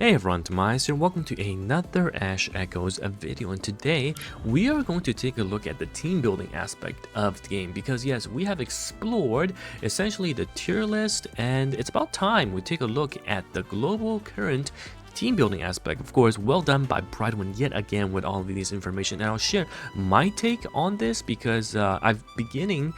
Hey everyone, TimaeuSS here, welcome to another Ash Echoes video, and today we are going to take a look at the team building aspect of the game because yes, we have explored essentially the tier list and it's about time we take a look at the global current team building aspect. Of course, well done by Brightwin yet again with all of these information, and I'll share my take on this because I'm beginning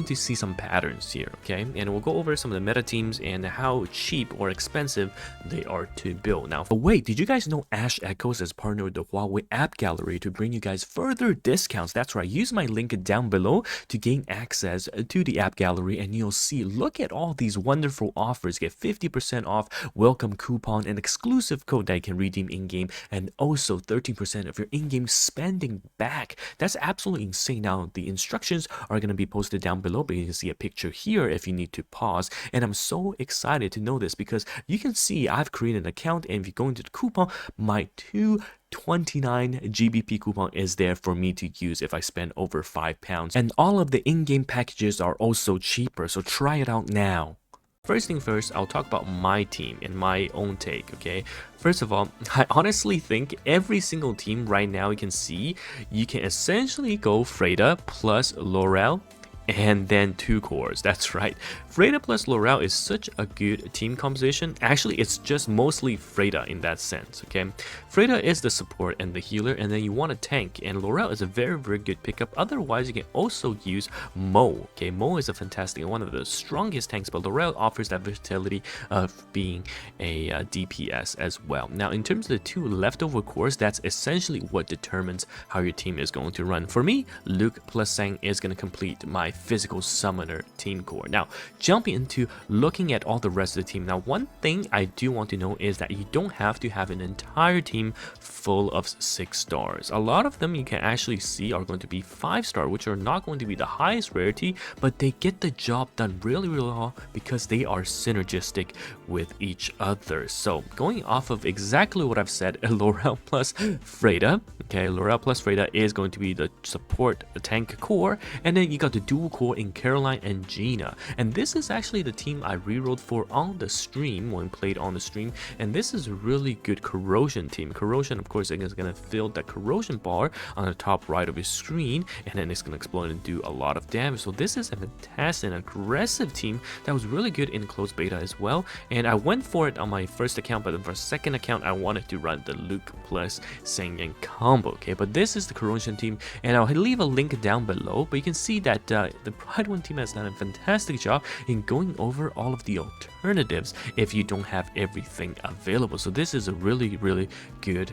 to see some patterns here, okay? And we'll go over some of the meta teams and how cheap or expensive they are to build. Now, but wait, did you guys know Ash Echoes has partnered with the Huawei App Gallery to bring you guys further discounts? That's right, use my link down below to gain access to the App Gallery, and you'll see, look at all these wonderful offers. Get 50% off, welcome coupon, and exclusive code that you can redeem in-game, and also 13% of your in-game spending back. That's absolutely insane. Now the instructions are going to be posted down below, but you can see a picture here if you need to pause, and I'm so excited to know this because you can see I've created an account, and if you go into the coupon, my 229 GBP coupon is there for me to use if I spend over £5, and all of the in-game packages are also cheaper, so try it out now. First thing first, I'll talk about my team and my own take, okay? First of all, I honestly think every single team right now you can see, you can essentially go Freda plus Laurel and then 2 cores. That's right, Freda plus Laurel is such a good team composition. Actually, it's just mostly Freda in that sense, okay? Freda is the support and the healer, and then you want a tank, and Laurel is a very good pickup. Otherwise, you can also use Mo, okay? Mo is a fantastic, one of the strongest tanks, but Laurel offers that versatility of being a DPS as well. Now, in terms of the 2 leftover cores, that's essentially what determines how your team is going to run. For me, Luke plus Sang is going to complete my physical summoner team core. Now, jumping into looking at all the rest of the team. Now, one thing I do want to know is that you don't have to have an entire team full of 6 stars. A lot of them you can actually see are going to be 5-star, which are not going to be the highest rarity, but they get the job done really well because they are synergistic with each other. So going off of exactly what I've said, Laurel plus Freda, okay, Laurel plus Freda is going to be the support tank core, and then you got the dual core in Caroline and Gina, and this is actually the team I rerolled for on the stream when played on the stream, and this is a really good Corrosion team. Corrosion, of course, is going to fill that corrosion bar on the top right of your screen, and then it's going to explode and do a lot of damage. So this is a fantastic and aggressive team that was really good in closed beta as well, and I went for it on my first account, but for second account I wanted to run the Luke plus Sangyang combo, okay? But this is the Corrosion team, and I'll leave a link down below, but you can see that the Brightwin team has done a fantastic job in going over all of the alternatives if you don't have everything available. So this is a really good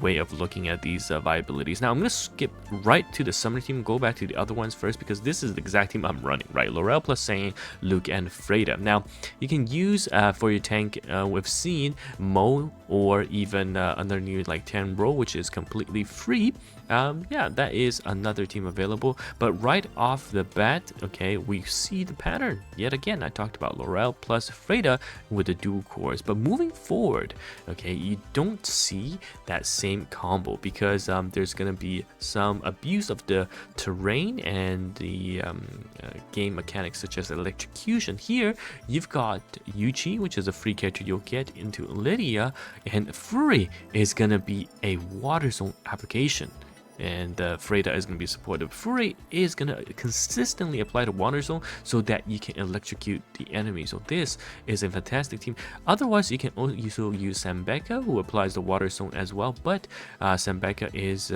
way of looking at these viabilities. Now I'm going to skip right to the summoner team, go back to the other ones first because this is the exact team I'm running, right? Laurel plus Sang, Luke, and Freda. Now you can use for your tank, we've seen Mo or even another new like 10 row, which is completely free. Yeah, that is another team available, but right off the bat, okay, we see the pattern yet again. I talked about Laurel plus Freda with the dual cores, but moving forward, okay, you don't see that same combo because there's gonna be some abuse of the terrain and the game mechanics such as electrocution. Here you've got Yuchi, which is a free character you'll get into Lydia, and Fury is gonna be a water zone application, and Freda is going to be supportive. Fury is going to consistently apply the water zone so that you can electrocute the enemy. So this is a fantastic team. Otherwise, you can also use Sambeka, who applies the water zone as well, but Sambeka is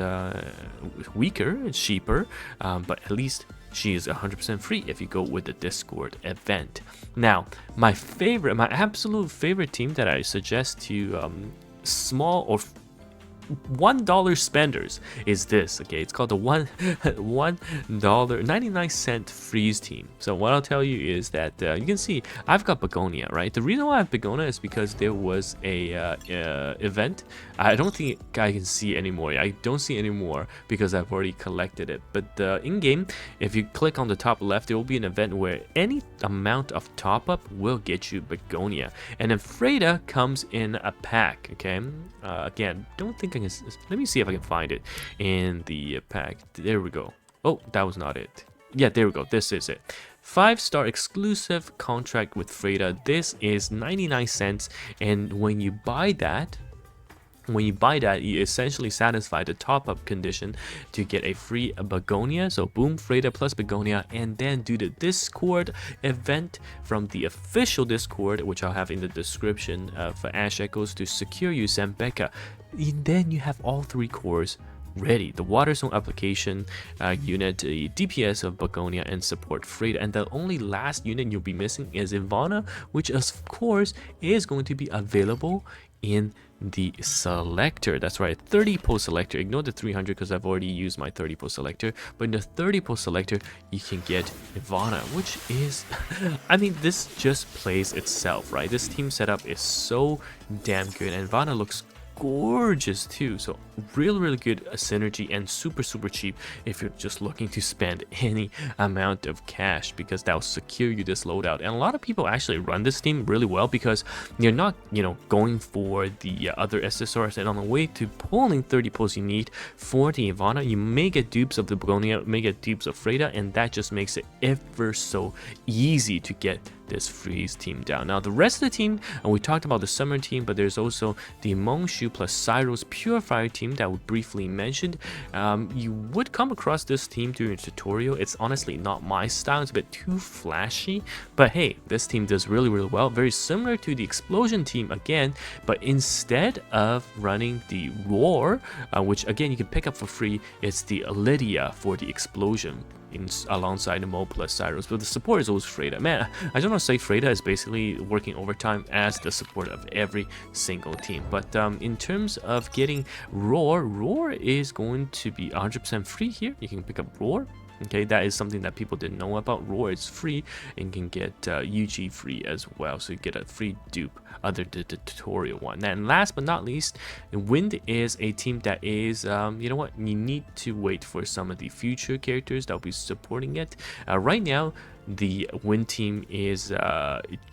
weaker, it's cheaper, but at least she is 100% free if you go with the Discord event. Now, my absolute favorite team that I suggest to small or $1 spenders is this, okay? It's called the $1.99 freeze team. So what I'll tell you is that you can see I've got Begonia, right? The reason why I have Begonia is because there was a event. I don't think I can see anymore. I don't see anymore because I've already collected it. But in game, if you click on the top left, there will be an event where any amount of top up will get you Begonia, and then Freda comes in a pack, okay? Again, don't think let me see if I can find it in the pack. There we go. Oh, that was not it. Yeah, there we go. This is it. 5-star exclusive contract with Freda. This is 99 cents, and when you buy that, you essentially satisfy the top-up condition to get a free begonia. So boom, Freda plus begonia, and then do the Discord event from the official Discord, which I'll have in the description for Ash Echoes, to secure you Zambeka. And then you have all 3 cores ready: the water zone application unit, the DPS of begonia, and support Freda. And the only last unit you'll be missing is Ivana, which of course is going to be available in the selector. That's right, 30 post selector. Ignore the 300 because I've already used my 30 post selector, but in the 30 post selector you can get Ivana, which is I mean, this just plays itself, right? This team setup is so damn good, and Ivana looks gorgeous too. So really good synergy, and super cheap if you're just looking to spend any amount of cash, because that will secure you this loadout. And a lot of people actually run this team really well because you're not, you know, going for the other SSRs, and on the way to pulling 30 pulls you need for the Ivana, you may get dupes of the begonia, may get dupes of Freda, and that just makes it ever so easy to get this freeze team down. Now the rest of the team, and we talked about the summer team, but there's also the Mongshu plus Cyro's Purifier team that we briefly mentioned. You would come across this team during a tutorial. It's honestly not my style, it's a bit too flashy, but hey, this team does really well. Very similar to the Explosion team again, but instead of running the Roar, which again you can pick up for free, it's the Lydia for the Explosion alongside the Mo plus Cyros, but the support is always Freda. Man, I just want to say Freda is basically working overtime as the support of every single team. But in terms of getting Roar is going to be 100% free here. You can pick up Roar. Okay, that is something that people didn't know about. Roar is free, and you can get UG free as well, so you get a free dupe other than the tutorial one. And last but not least, Wind is a team that is, you know what, you need to wait for some of the future characters that will be supporting it. Right now, the Wind team is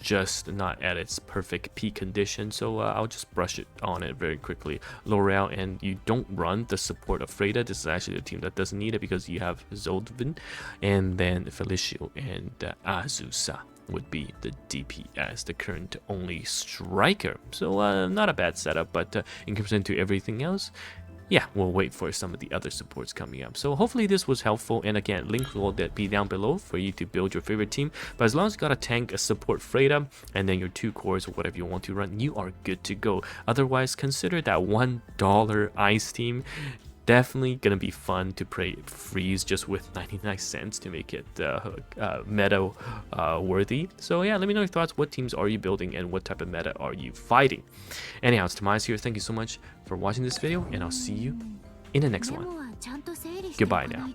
just not at its perfect peak condition, so I'll just brush it on it very quickly. L'Oreal, and you don't run the support of Freda. This is actually the team that doesn't need it because you have Zoldvin, and then Felicio and Azusa would be the DPS, the current only striker. So not a bad setup, but in comparison to everything else, yeah, we'll wait for some of the other supports coming up. So hopefully this was helpful, and again, link will be down below for you to build your favorite team. But as long as you got a tank, a support Freda, and then your 2 cores or whatever you want to run, you are good to go. Otherwise, consider that $1 ice team. Definitely gonna be fun to play freeze just with 99 cents to make it meta worthy. So yeah, let me know your thoughts. What teams are you building, and what type of meta are you fighting? Anyhow, it's TimaeuSS here. Thank you so much for watching this video, and I'll see you in the next one. Goodbye now.